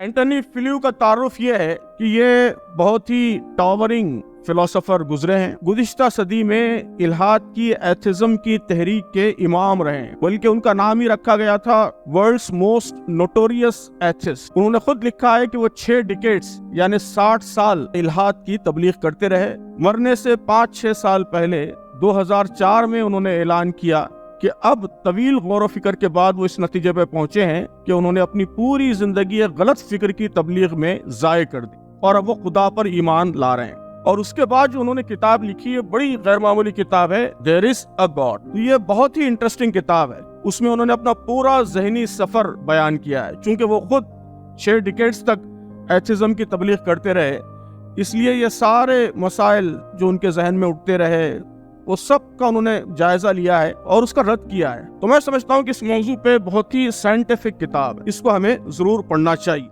Antony flu का तारुफ ये है कि ये बहुत ही टॉवरिंग फिलोसोफर गुजरे हैं। गुज़िश्ता सदी में इल्हाद की एथिज्म की तहरीक के इमाम रहे हैं, बल्कि उनका नाम ही रखा गया था वर्ल्ड्स मोस्ट नोटोरियस एथिस्ट। उन्होंने खुद लिखा है कि वो 6 डिकेड्स यानी 60 साल इल्हाद की तबलीग करते रहे। मरने से 5-6 साल पहले 2004 में उन्होंने ऐलान किया कि अब तवील गौर फिक्र के बाद वो इस नतीजे पे पहुंचे हैं कि उन्होंने अपनी पूरी जिंदगी गलत फिक्र की तबलीग में ज़ाय कर दी और अब वो खुदा पर ईमान ला रहे हैं। और उसके बाद जो उन्होंने किताब लिखी है, बड़ी गैर मामूली किताब है, देयर इज अ गॉड। तो ये बहुत ही इंटरेस्टिंग किताब है। उसमें उन्होंने अपना पूरा ज़हनी सफर बयान किया है। चूंकि वो खुद 6 डिकेड्स तक एथिज्म की तबलीग करते रहे, इसलिए ये सारे मसाइल जो उनके जहन में उठते रहे वो सब का उन्होंने जायजा लिया है और उसका रद्द किया है। तो मैं समझता हूँ कि इस मौजू पे बहुत ही साइंटिफिक किताब है, इसको हमें जरूर पढ़ना चाहिए।